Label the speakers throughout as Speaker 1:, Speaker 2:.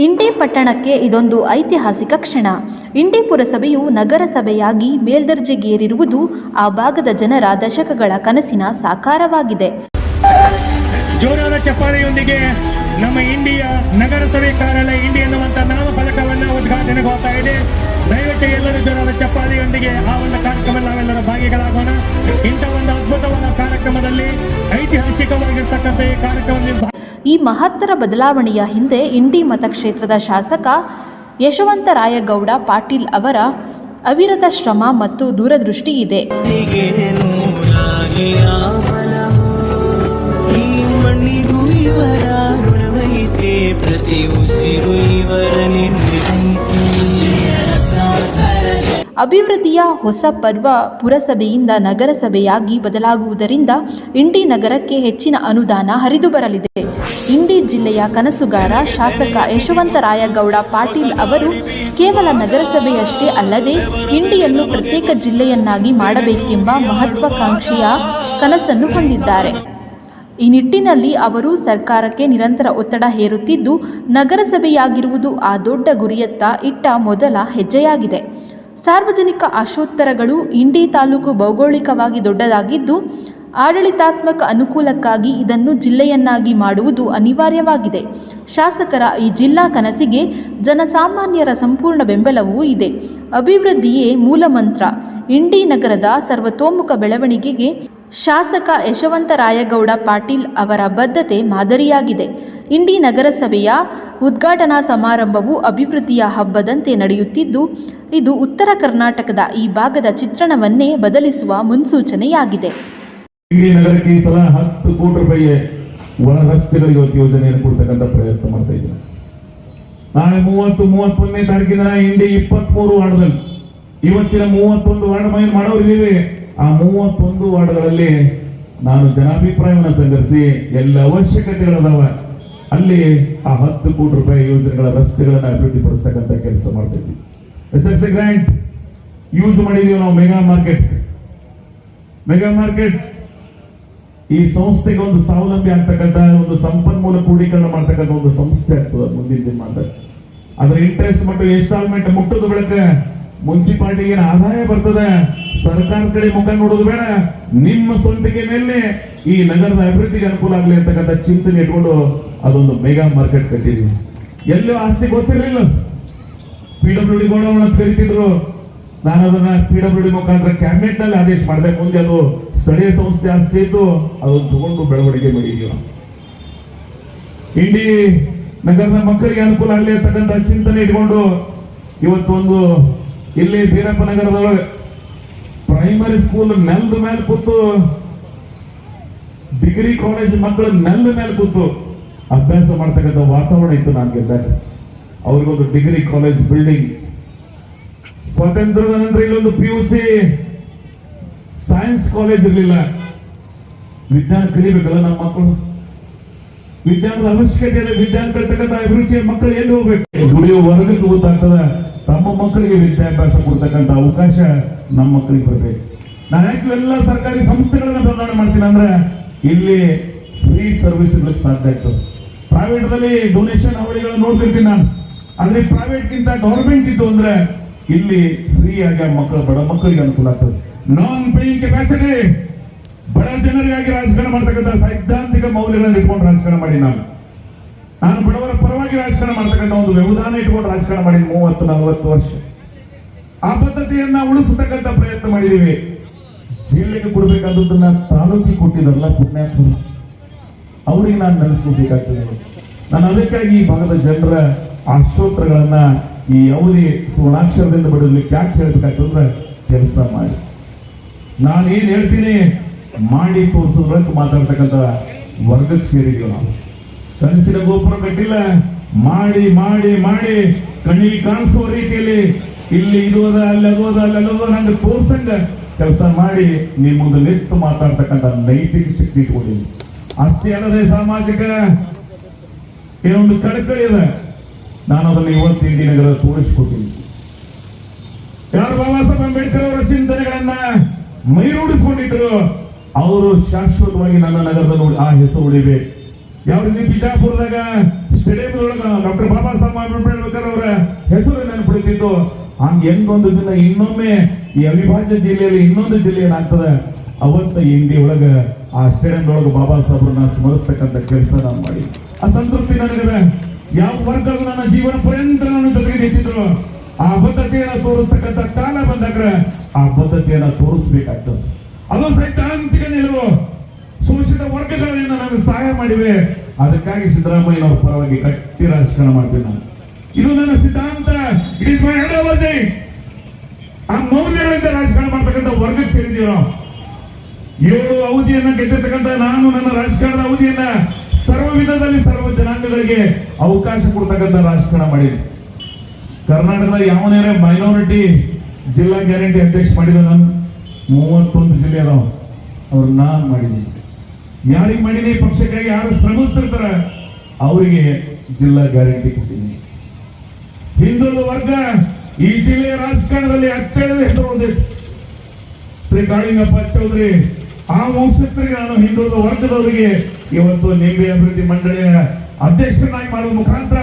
Speaker 1: ಇಂಡಿ ಪಟ್ಟಣಕ್ಕೆ ಇದೊಂದು ಐತಿಹಾಸಿಕ ಕ್ಷಣ. ಇಂಡಿ ಪುರಸಭೆಯು ನಗರಸಭೆಯಾಗಿ ಮೇಲ್ದರ್ಜೆಗೇರಿರುವುದು ಆ ಭಾಗದ ಜನರ ದಶಕಗಳ ಕನಸಿನ ಸಾಕಾರವಾಗಿದೆ.
Speaker 2: ಜೋರಾದ ಚಪ್ಪಾಳೆಯೊಂದಿಗೆ ನಮ್ಮ ಇಂಡಿಯ ನಗರಸಭೆ ಕಾರ್ಯಾಲಯ ಇಂಡಿ ಎನ್ನುವಂತ ನಾಮಫಲಕವನ್ನು ಉದ್ಘಾಟನೆಗೋಗ್ತಾ ಇದೆ. ದಯವಿಟ್ಟು ಎಲ್ಲರೂ ಜೋರಾದ ಚಪ್ಪಾಳೆಯೊಂದಿಗೆ ಆ ಒಂದು ಕಾರ್ಯಕ್ರಮದಲ್ಲಿ ನಾವೆಲ್ಲರೂ ಭಾಗಿಗಳಾಗೋಣ. ಇಂಥ ಒಂದು ಅದ್ಭುತವಾದ ಕಾರ್ಯಕ್ರಮದಲ್ಲಿ ಐತಿಹಾಸಿಕವಾಗಿರ್ತಕ್ಕಂಥ ಈ ಕಾರ್ಯಕ್ರಮದಲ್ಲಿ
Speaker 1: ಈ ಮಹತ್ತರ ಬದಲಾವಣೆಯ ಹಿಂದೆ ಇಂಡಿ ಮತಕ್ಷೇತ್ರದ ಶಾಸಕ ಯಶವಂತರಾಯಗೌಡ ಪಾಟೀಲ್ ಅವರ ಅವಿರತ ಶ್ರಮ ಮತ್ತು ದೂರದೃಷ್ಟಿ ಇದೆ. ಅಭಿವೃದ್ಧಿಯ ಹೊಸ ಪರ್ವ ಪುರಸಭೆಯಿಂದ ನಗರಸಭೆಯಾಗಿ ಬದಲಾಗುವುದರಿಂದ ಇಂಡಿ ನಗರಕ್ಕೆ ಹೆಚ್ಚಿನ ಅನುದಾನ ಹರಿದು ಬರಲಿದೆ. ಇಂಡಿ ಜಿಲ್ಲೆಯ ಕನಸುಗಾರ ಶಾಸಕ ಯಶವಂತರಾಯಗೌಡ ಪಾಟೀಲ್ ಅವರು ಕೇವಲ ನಗರಸಭೆಯಷ್ಟೇ ಅಲ್ಲದೆ ಇಂಡಿಯನ್ನು ಪ್ರತ್ಯೇಕ ಜಿಲ್ಲೆಯನ್ನಾಗಿ ಮಾಡಬೇಕೆಂಬ ಮಹತ್ವಾಕಾಂಕ್ಷೆಯ ಕನಸನ್ನು ಹೊಂದಿದ್ದಾರೆ. ಈ ನಿಟ್ಟಿನಲ್ಲಿ ಅವರು ಸರ್ಕಾರಕ್ಕೆ ನಿರಂತರ ಒತ್ತಡ ಹೇರುತ್ತಿದ್ದು, ನಗರಸಭೆಯಾಗಿರುವುದು ಆ ದೊಡ್ಡ ಗುರಿಯತ್ತ ಇಟ್ಟ ಮೊದಲ ಹೆಜ್ಜೆಯಾಗಿದೆ. ಸಾರ್ವಜನಿಕ ಆಶೋತ್ತರಗಳು ಇಂಡಿ ತಾಲೂಕು ಭೌಗೋಳಿಕವಾಗಿ ದೊಡ್ಡದಾಗಿದ್ದು, ಆಡಳಿತಾತ್ಮಕ ಅನುಕೂಲಕ್ಕಾಗಿ ಇದನ್ನು ಜಿಲ್ಲೆಯನ್ನಾಗಿ ಮಾಡುವುದು ಅನಿವಾರ್ಯವಾಗಿದೆ. ಶಾಸಕರ ಈ ಜಿಲ್ಲಾ ಕನಸಿಗೆ ಜನಸಾಮಾನ್ಯರ ಸಂಪೂರ್ಣ ಬೆಂಬಲವೂ ಇದೆ. ಅಭಿವೃದ್ಧಿಯೇ ಮೂಲಮಂತ್ರ. ಇಂಡಿ ನಗರದ ಸರ್ವತೋಮುಖ ಬೆಳವಣಿಗೆಗೆ ಶಾಸಕ ಯಶವಂತರಾಯಗೌಡ ಪಾಟೀಲ್ ಅವರ ಬದ್ಧತೆ ಮಾದರಿಯಾಗಿದೆ. ಇಂಡಿ ನಗರಸಭೆಯ ಉದ್ಘಾಟನಾ ಸಮಾರಂಭವು ಅಭಿವೃದ್ಧಿಯ ಹಬ್ಬದಂತೆ ನಡೆಯುತ್ತಿದ್ದು, ಇದು ಉತ್ತರ ಕರ್ನಾಟಕದ ಈ ಭಾಗದ ಚಿತ್ರಣವನ್ನೇ ಬದಲಿಸುವ ಮುನ್ಸೂಚನೆಯಾಗಿದೆ.
Speaker 3: ಇಂಡಿ ನಗರಕ್ಕೆ ಈ ಸಲ 10 ಕೋಟಿ ರೂಪಾಯಿ ಒಳ ರಸ್ತೆಗಳಿಗೆ ಯೋಜನೆಯನ್ನು ಕೊಡ್ತಕ್ಕಂಥ ಪ್ರಯತ್ನ ಮಾಡ್ತಾ ಇದ್ದಾರೆ. ನಾಳೆ 30-31ನೇ ತಾರೀಕಿನ ಇಂಡಿ 23 ವಾರ್ಡ್ದಲ್ಲಿ ಇವತ್ತಿನ 31 ವಾರ್ಡ್ ಮೈನ್ ಮಾಡೋರಿದ್ದೀವಿ. ಆ 31 ವಾರ್ಡ್ಗಳಲ್ಲಿ ನಾನು ಜನಾಭಿಪ್ರಾಯವನ್ನು ಸಂಗ್ರಹಿಸಿ ಎಲ್ಲ ಅವಶ್ಯಕತೆಗಳದಾವ ಅಲ್ಲಿ ಆ 10 ಕೋಟಿ ರೂಪಾಯಿ ಯೋಜನೆಗಳ ರಸ್ತೆಗಳನ್ನ ಅಭಿವೃದ್ಧಿ ಪಡಿಸ್ತಕ್ಕಂಥ ಕೆಲಸ ಮಾಡ್ತಾ ಇದ್ವಿ. SFC ಗ್ರಾಂಟ್ ಯೂಸ್ ಮಾಡಿದೀವಿ ನಾವು. ಮೆಗಾ ಮಾರ್ಕೆಟ್ ಈ ಸಂಸ್ಥೆಗೆ ಒಂದು ಸ್ವಾವಲಂಬಿ ಆಗ್ತಕ್ಕಂಥ ಒಂದು ಸಂಪನ್ಮೂಲ ಕ್ರೋಢೀಕರಣ ಮಾಡ್ತಕ್ಕಂಥ ಒಂದು ಸಂಸ್ಥೆ ಆಗ್ತದೆ ಮುಂದಿನ ದಿನಮಾನದಲ್ಲಿ. ಅದರ ಇಂಟ್ರೆಸ್ಟ್ ಮತ್ತು ಇನ್ಸ್ಟಾಲ್ಮೆಂಟ್ ಮುಟ್ಟದ ಬೆಳಕ ಮುನ್ಸಿಪಾಲಿಟಿಗೆ ಆದಾಯ ಬರ್ತದೆ. ಸರ್ಕಾರ ಕಡೆ ಮುಖ ನೋಡೋದು ಬೇಡ, ನಿಮ್ಮ ಸ್ವಂತಿಕೆ ಮೇಲೆ ಈ ನಗರದ ಅಭಿವೃದ್ಧಿಗೆ ಅನುಕೂಲ ಆಗಲಿ ಅಂತಕ್ಕಂಥ ಚಿಂತನೆ ಇಟ್ಕೊಂಡು ಅದೊಂದು ಮೆಗಾ ಮಾರ್ಕೆಟ್ ಕಟ್ಟಿದ್ವಿ. ಎಲ್ಲೂ ಆಸ್ತಿ ಗೊತ್ತಿರಲಿಲ್ಲ. PWD ಗೋಡೌನ್ ಅಂತ ಕರಿತಿದ್ರು. ನಾನು ಅದನ್ನ PWD ಮುಖಾಂತರ ಕ್ಯಾಬಿನೆಟ್ ನಲ್ಲಿ ಆದೇಶ ಮಾಡಿದೆ. ಮುಂದೆ ಅದು ಸ್ಥಳೀಯ ಸಂಸ್ಥೆ ಆಸ್ತಿ ಇದ್ದು ಅದನ್ನು ತಗೊಂಡು ಬೆಳವಣಿಗೆ ಮಾಡಿದೀವಿ. ಇಂಡಿ ನಗರದ ಮಕ್ಕಳಿಗೆ ಅನುಕೂಲ ಆಗಲಿ ಅಂತಕ್ಕಂಥ ಚಿಂತನೆ ಇಟ್ಕೊಂಡು ಇವತ್ತೊಂದು ಇಲ್ಲಿ ಬೀರಪ್ಪ ನಗರದೊಳಗೆ ಪ್ರೈಮರಿ ಸ್ಕೂಲ್ ನೆಲದ ಮೇಲೆ ಕೂತು, ಡಿಗ್ರಿ ಕಾಲೇಜ್ ಮಕ್ಕಳು ನೆಲದ ಮೇಲೆ ಕೂತು ಅಭ್ಯಾಸ ಮಾಡ್ತಕ್ಕಂಥ ವಾತಾವರಣ ಇತ್ತು. ನಾನು ಗೆದ್ದಾಗ ಅವ್ರಿಗೊಂದು ಡಿಗ್ರಿ ಕಾಲೇಜ್ ಬಿಲ್ಡಿಂಗ್, ಸ್ವಾತಂತ್ರ್ಯದ ನಂತರ ಇಲ್ಲೊಂದು PUC ಸೈನ್ಸ್ ಕಾಲೇಜ್ ಇರಲಿಲ್ಲ. ವಿಜ್ಞಾನ ಕಲಿಬೇಕಲ್ಲ ನಮ್ಮ ಮಕ್ಕಳು, ವಿಜ್ಞಾನದ ಅವಶ್ಯಕತೆ ಇದೆ. ವಿಜ್ಞಾನ ಕಲಿತಕ್ಕಂಥ ಅಭಿರುಚಿಯ ಮಕ್ಕಳು ಎಲ್ಲಿ ಹೋಗ್ಬೇಕು? ದುಡಿಯುವ ವರ್ಗಕ್ಕೆ ಗೊತ್ತಾಗ್ತದ. ತಮ್ಮ ಮಕ್ಕಳಿಗೆ ವಿದ್ಯಾಭ್ಯಾಸ ಕೊಡ್ತಕ್ಕಂಥ ಅವಕಾಶ ನಮ್ಮ ಮಕ್ಕಳಿಗೆ ಬರಬೇಕು. ನಾನು ಯಾಕೆ ಎಲ್ಲ ಸರ್ಕಾರಿ ಸಂಸ್ಥೆಗಳನ್ನ ಬದಲಾವಣೆ ಮಾಡ್ತೀನಿ ಅಂದ್ರೆ ಇಲ್ಲಿ ಫ್ರೀ ಸರ್ವಿಸ್ ಇರ್ಲಿಕ್ಕೆ ಸಾಧ್ಯ ಆಗ್ತದೆ. ಪ್ರೈವೇಟ್ದಲ್ಲಿ ಡೊನೇಷನ್ ಅವಳಿಗಳನ್ನ ನೋಡ್ತಿರ್ತೀನಿ ನಾನು. ಆದ್ರೆ ಪ್ರೈವೇಟ್ ಗಿಂತ ಗವರ್ಮೆಂಟ್ ಇದ್ದು ಅಂದ್ರೆ ಇಲ್ಲಿ ಫ್ರೀ ಆಗಿ ಮಕ್ಕಳು ಬಡ ಮಕ್ಕಳಿಗೆ ಅನುಕೂಲ ಆಗ್ತದೆ. ನಾನ್ ಪೇಯಿಂಗ್ ಕೆಪಾಸಿಟಿ, ಬಡ ಜನರಿಗಾಗಿ ರಾಜಕಾರಣ ಮಾಡ್ತಕ್ಕಂಥ ಸೈದ್ಧಾಂತಿಕ ಮೌಲ್ಯಗಳನ್ನು ಇಟ್ಕೊಂಡು ರಾಜಕಾರಣ ಮಾಡಿ ನಾನು ಬಡವರ ಪರವಾಗಿ ರಾಜಕಾರಣ ಮಾಡ್ತಕ್ಕಂಥ ಒಂದು ವ್ಯವಧಾನ ಇಟ್ಕೊಂಡು ರಾಜಕಾರಣ ಮಾಡಿ 30-40 ವರ್ಷ ಆ ಪದ್ಧತಿಯನ್ನ ಉಳಿಸತಕ್ಕಂಥ ಪ್ರಯತ್ನ ಮಾಡಿದೀವಿ. ಜಿಲ್ಲೆಗೆ ಕೊಡ್ಬೇಕಾದದನ್ನ ತಾಲೂಕಿಗೆ ಕೊಟ್ಟಿದ್ರಲ್ಲ ಪುಣ್ಯಾತ್ಮ, ಅವ್ರಿಗೆ ನಾನು ನೆನೆಸಬೇಕಾಗ್ತದೆ. ನಾನು ಅದಕ್ಕಾಗಿ ಈ ಭಾಗದ ಜನರ ಆಶೋತ್ತರಗಳನ್ನ ಈ ಅವಧಿ ಸುವರ್ಣಾಕ್ಷರದಿಂದ ಬಡಲಿಕ್ಕೆ ಯಾಕೆ ಹೇಳ್ಬೇಕಾಗ್ತಂದ್ರೆ ಕೆಲಸ ಮಾಡಿ. ನಾನು ಏನ್ ಹೇಳ್ತೀನಿ ಮಾಡಿ ತೋರಿಸೋದ್ರಂತ ಮಾತಾಡ್ತಕ್ಕಂಥ ವರ್ಗಕ್ಕೆ ಸೇರಿದೀವಿ ನಾವು. ಕನಸಿನ ಗೋಪುರ ಕಟ್ಟಿಲ್ಲ, ಮಾಡಿ ಮಾಡಿ ಮಾಡಿ ಕಣ್ಣಿಗೆ ಕಾಣಿಸುವ ರೀತಿಯಲ್ಲಿ ಇಲ್ಲಿ ಇದು ಅದ ಅಲ್ಲಿ ಅದು ಅದ ಅಲ್ಲಿ ಅಲ್ಲೋದ ನಂಗೆ ತೋರ್ಸಂಗ ಕೆಲಸ ಮಾಡಿ ನಿಮ್ಮ ಮುಂದೆ ನಿಂತು ಮಾತಾಡ್ತಕ್ಕಂಥ ನೈತಿಕ ಶಕ್ತಿ ಇಟ್ಕೊಂಡಿದ್ದೀನಿ. ಅಷ್ಟೇ ಅಲ್ಲದೆ ಸಾಮಾಜಿಕ ಏನೊಂದು ಕಳಕಳಿ ಇದೆ. ನಾನು ಅದನ್ನು ಇವತ್ತು ಇಂಡಿ ನಗರ ತೋರಿಸ್ಕೊತೀನಿ. ಯಾರು ಬಾಬಾ ಸಾಹೇಬ್ ಅಂಬೇಡ್ಕರ್ ಅವರ ಚಿಂತನೆಗಳನ್ನ ಮೈರೂಡಿಸಿಕೊಂಡಿದ್ರು ಅವರು ಶಾಶ್ವತವಾಗಿ ನನ್ನ ನಗರದ ಆ ಹೆಸರು ಉಳಿಬೇಕು. ಯಾವ ರೀತಿ ಬಿಜಾಪುರದಾಗ ಸ್ಟೇಡಿಯಂದೊಳಗ ಡಾಕ್ಟರ್ ಬಾಬಾ ಸಾಹೇಬ್ ಅಂಬೇಡ್ಕರ್ ಅವರ ಹೆಸರು ನೆನಪಿಡ್ತಿತ್ತು, ಹಂಗ ಹೆಂಗೊಂದು ದಿನ ಇನ್ನೊಮ್ಮೆ ಈ ಅವಿಭಾಜ್ಯ ಜಿಲ್ಲೆಯಲ್ಲಿ ಇನ್ನೊಂದು ಜಿಲ್ಲೆ ಏನಾಗ್ತದೆ, ಅವತ್ತ ಇಂಡಿ ಒಳಗ ಆ ಸ್ಟೇಡಿಯಂದೊಳಗ ಬಾಬಾ ಸಾಹೇಬ್ರನ್ನ ಸ್ಮರಿಸ್ತಕ್ಕಂಥ ಕೆಲಸ ನಾನು ಮಾಡಿ ಆ ಸಂತೃಪ್ತಿ ನನಗಿದೆ. ಯಾವ ವರ್ಗಗಳು ನನ್ನ ಜೀವನ ಪರ್ಯಂತ ನನ್ನ ಜೊತೆಗೆ ನಿಂತಿದ್ರು, ಆ ಬದ್ಧತೆಯನ್ನ ತೋರಿಸ್ತಕ್ಕಂಥ ಕಾಲ ಬಂದಾಗ ಆ ಬದ್ಧತೆಯನ್ನ ತೋರಿಸ್ಬೇಕಾಗ್ತದೆ. ಅದು ಸೈದ್ಧಾಂತಿಕ ನಿಲುವು. ಶೋಷಿತ ವರ್ಗಗಳನ್ನ ನನಗೆ ಸಹಾಯ ಮಾಡಿವೆ, ಅದಕ್ಕಾಗಿ ಸಿದ್ದರಾಮಯ್ಯನವರ ಪರವಾಗಿ ಗಟ್ಟಿ ರಾಜಕಾರಣ ಮಾಡ್ತೀನಿ ನಾನು. ಇದು ನನ್ನ ಸಿದ್ಧಾಂತ. It is my ideology. ಆ ಮೌಲ್ಯಗಳಿಂದ ರಾಜಕಾರಣ ಮಾಡ್ತಕ್ಕಂಥ ವರ್ಗಕ್ಕೆ ಸೇರಿದೀವಿ ನಾವು. 7 ಅವಧಿಯನ್ನ ಗೆದ್ದಿರ್ತಕ್ಕಂಥ ನಾನು ನನ್ನ ರಾಜಕಾರಣದ ಅವಧಿಯನ್ನ ಸರ್ವ ವಿಧದಲ್ಲಿ ಸರ್ವ ಜನಾಂಗಗಳಿಗೆ ಅವಕಾಶ ಕೊಡ್ತಕ್ಕಂಥ ರಾಜಕಾರಣ ಮಾಡಿದ್ವಿ. ಕರ್ನಾಟಕದ ಯಾವನೇ ಮೈನಾರಿಟಿ ಜಿಲ್ಲಾ ಗ್ಯಾರಂಟಿ ಅಧ್ಯಕ್ಷ ಮಾಡಿದ ನಾನು 31 ಜಿಲ್ಲೆ ಅದಾವ, ಅವ್ರು ನಾನ್ ಮಾಡಿದ್ದೀನಿ. ಯಾರಿಗೆ ಮಾಡಿದೀನಿ? ಪಕ್ಷಕ್ಕಾಗಿ ಯಾರು ಶ್ರಮಿಸ್ತಿರ್ತಾರ ಅವರಿಗೆ ಜಿಲ್ಲಾ ಗ್ಯಾರಂಟಿ ಕೊಟ್ಟಿದ್ದೀನಿ. ಹಿಂದುಳಿದ ವರ್ಗ ಈ ಜಿಲ್ಲೆಯ ರಾಜಕಾರಣದಲ್ಲಿ ಅಚ್ಚಳಿದ ಹೆಸರು ಹೊಂದಿತ್ತು. ಶ್ರೀ ಕಾಳಿಂಗಪ್ಪ ಚೌಧರಿ ಆ ವಂಶಸ್ಥರಿಗೆ ನಾನು ಹಿಂದುಳಿದ ವರ್ಗದವರಿಗೆ ಇವತ್ತು ನಿಂಬೆ ಅಭಿವೃದ್ಧಿ ಮಂಡಳಿಯ ಅಧ್ಯಕ್ಷರನ್ನಾಗಿ ಮಾಡುವ ಮುಖಾಂತರ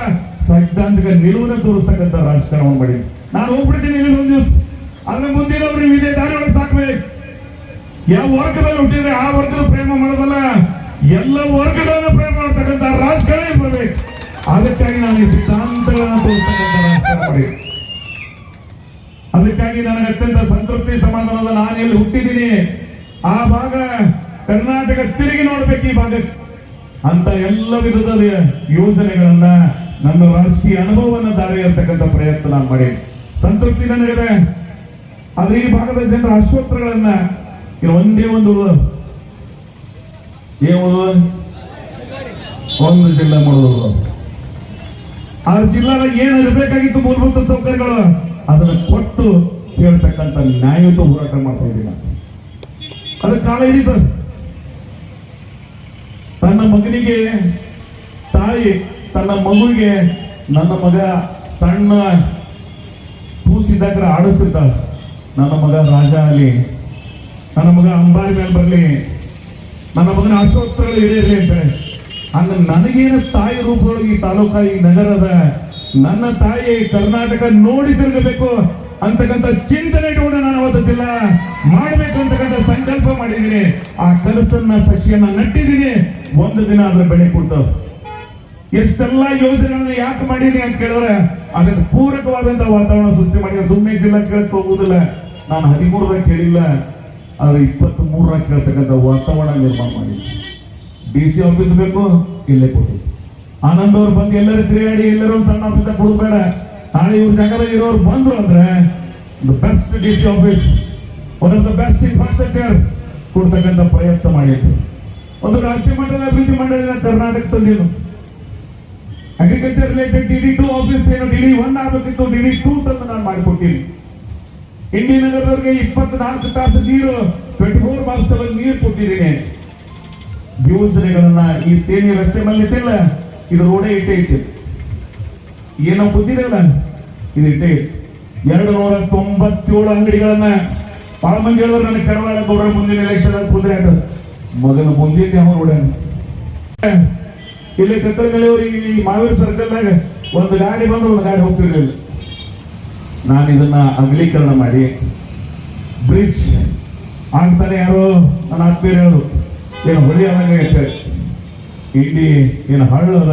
Speaker 3: ಸೈದ್ಧಾಂತಿಕ ನಿಲುವನ್ನು ತೋರಿಸ್ತಕ್ಕಂಥ ರಾಜಕಾರಣ ಮಾಡಿದ್ದೀನಿ. ನಾನು ಹೋಗ್ಬಿಡ್ತೀನಿ ಇನ್ನೊಂದು ದಿವಸ, ಅದ್ರ ಮುಂದಿನವ್ರು ಇದೇ ದಾರಿ ಒಳಗೆ ಸಾಕ್ಬೇಕು. ಯಾವ ವರ್ಗದಲ್ಲಿ ಹುಟ್ಟಿದ್ರೆ ಆ ವರ್ಗದ ಪ್ರೇಮ ಮಾಡೋದಲ್ಲ, ಎಲ್ಲ ವರ್ಗಗಳನ್ನು ಪ್ರೇಮ ಮಾಡ್ತಕ್ಕಂಥ ರಾಜಕಾರಣ ಬರಬೇಕು. ಅದಕ್ಕಾಗಿ ನಾನು ಈ ಸಿದ್ಧಾಂತಗಳನ್ನು ತೋರಿಸ್ತಕ್ಕಂಥ ರಾಜಕಾರಣ ಮಾಡಿ, ಅದಕ್ಕಾಗಿ ನನಗೆ ಅತ್ಯಂತ ಸಂತೃಪ್ತಿ ಸಮಾಧಾನದ ನಾನು ಎಲ್ಲಿ ಹುಟ್ಟಿದ್ದೀನಿ ಆ ಭಾಗ ಕರ್ನಾಟಕ ತಿರುಗಿ ನೋಡ್ಬೇಕು. ಈ ಭಾಗ ಅಂತ ಎಲ್ಲ ವಿಧದ ಯೋಜನೆಗಳನ್ನ ನನ್ನ ರಾಜಕೀಯ ಅನುಭವವನ್ನ ದಾರಿ ಇರ್ತಕ್ಕಂಥ ಪ್ರಯತ್ನ ನಾನು ಮಾಡಿ ಸಂತೃಪ್ತಿ ನನಗಿದೆ. ಆದ್ರೆ ಈ ಭಾಗದ ಜನರ ಆಶೋತ್ತರಗಳನ್ನ ಒಂದೇ ಒಂದು ಜಿಲ್ಲೆ ಮಾಡೋದು, ಆ ಜಿಲ್ಲಾದ ಏನು ಇರಬೇಕಾಗಿತ್ತು ಮೂಲಭೂತ ಸೌಕರ್ಯಗಳು ಅದನ್ನು ಕೊಟ್ಟು ಕೇಳ್ತಕ್ಕಂಥ ನ್ಯಾಯಯುತ ಹೋರಾಟ ಮಾಡ್ತಾ ಇದ್ದೀನಿ. ಅದಕ್ಕೆ ಕಾಲ ಹಿಡಿತದೆ. ತನ್ನ ಮಗನಿಗೆ ತಾಯಿ ತನ್ನ ಮಗುವಿಗೆ, ನನ್ನ ಮಗ ಸಣ್ಣ ಕೂಸಿದ್ದಾಗ ಆಡಿಸಿರ್ತಾಳೆ, ನನ್ನ ಮಗ ರಾಜ ಆಗಲಿ, ನನ್ನ ಮಗ ಅಂಬಾರಿ ಮೇಲೆ ಬರಲಿ, ನನ್ನ ಮಗನ ಆಶೋತ್ತರಗಳು ಈಡೇರಲಿ ಅಂತ ಹೇಳಿ. ಹಂಗ ನನಗೇನು ತಾಯಿ ರೂಪದೊಳಗೆ ಈ ತಾಲೂಕ ಈ ನಗರದ ನನ್ನ ತಾಯಿ ಕರ್ನಾಟಕ ನೋಡಿ ತಿರುಗಬೇಕು ಅಂತಕ್ಕಂಥ ಚಿಂತನೆ ಇಟ್ಕೊಂಡು ನಾನು ಅವತ್ತು ಜಿಲ್ಲಾ ಮಾಡಬೇಕು ಅಂತಕ್ಕಂಥ ಸಂಕಲ್ಪ ಮಾಡಿದ್ದೀನಿ. ಆ ಕನಸನ್ನ ಸಸ್ಯನ ನಟ್ಟಿದ್ದೀನಿ. ಒಂದು ದಿನ ಅದ್ರ ಬೆಳೆ ಕೊಡ್ತಾವ. ಎಷ್ಟೆಲ್ಲ ಯೋಜನೆಗಳನ್ನ ಯಾಕೆ ಮಾಡೀನಿ ಅಂತ ಕೇಳಿದ್ರೆ ಅದಕ್ಕೆ ಪೂರಕವಾದಂತಹ ವಾತಾವರಣ ಸೃಷ್ಟಿ ಮಾಡಿ. ಸುಮ್ಮನೆ ಜಿಲ್ಲಾ ಕೇಳಕ್ ಹೋಗುದಿಲ್ಲ, ನಾನು 13 ಕೇಳಿಲ್ಲ, ಆದ್ರೆ 23 ಕೇಳ್ತಕ್ಕಂಥ ವಾತಾವರಣ ನಿರ್ಮಾಣ ಮಾಡಿ. DC ಆಫೀಸ್ ಬೇಕು, ಇಲ್ಲೇ ಕೊಟ್ಟು ಆನಂದ್ ಅವ್ರು ಬಂದು ಎಲ್ಲರೂ ತಿರುಗಾಡಿ ಎಲ್ಲರೂ ಒಂದು ಸಣ್ಣ ಆಫೀಸ್ ಕೊಡಬೇಡ. ನಾಳೆ ಇವ್ರ ಜಾಗದಲ್ಲಿ ಇರೋರು ಬಂದ್ರು ಅಂದ್ರೆ best DC office, one of the best infrastructure ಕೊಡ್ತಕ್ಕಂಥ ಪ್ರಯತ್ನ ಮಾಡಿದ್ರು. ಒಂದು ರಾಜ್ಯ ಮಟ್ಟದ ಅಭಿವೃದ್ಧಿ ಮಂಡಳಿನ ಕರ್ನಾಟಕ ತಂದಿದ್ದು. ಅಗ್ರಿಕಲ್ಚರ್ ರಿಲೇಟೆಡ್ DD2 ಆಫೀಸ್ ಏನು DD1 ಆಗಬೇಕಿತ್ತು, DD2 ತಂದು ನಾನು ಮಾಡಿಕೊಟ್ಟಿನಿ. ಇಂಡಿ ನಗರದವ್ರಿಗೆ 24 ತಾಸು ನೀರು 24 ಬಾಕ್ಸ್ ನೀರು ಕೊಟ್ಟಿದ್ದೀನಿ. ಯೋಜನೆಗಳನ್ನ ಈ ತೇನಿ ರಸ್ತೆ ಮೇಲೆ ಇಟ್ಟಿಲ್ಲ, ಇದು ರೋಡೇ ಇಟ್ಟೇ ಐತಿ. ಏನೋ ಗೊತ್ತಿದೆಯಲ್ಲ, ಇದು ಇಟ್ಟೇ 297 ಅಂಗಡಿಗಳನ್ನ ಬಹಳ ಮಂದಿ ಹೇಳಿದ್ರು ನನಗೆ ಕಡವಾಡ ಗೌಡ ಮುಂದಿನ ಎಲೆಕ್ಷನ್ ಕುದುರೆ ಆಗ ಮೊದಲ ಮುಂದಿನ ಯಾವ ರೋಡ ಇಲ್ಲಿ ಕತ್ತಲಮಲೆಯವ್ರಿಗೆ ಈ ಮಾವೇರಿ ಸರ್ಕಲ್ನಾಗ ಒಂದು ಗಾಡಿ ಬಂದ್ರೆ ಒಂದು ಗಾಡಿ ಹೋಗ್ತಿರ್ಲಿಲ್ಲ. ನಾನು ಇದನ್ನ ಅಗಲೀಕರಣ ಮಾಡಿ ಬ್ರಿಡ್ಜ್ ಆಗ್ತಾನೆ. ಯಾರೋ ನನ್ನ ಆತ್ಮೀಯರು ಹೇಳೋದು ಏನು ಹೊಲಿ ಅನ್ನಂಗೆ ಇಂಡಿ ಏನು ಹಳ್ಳದ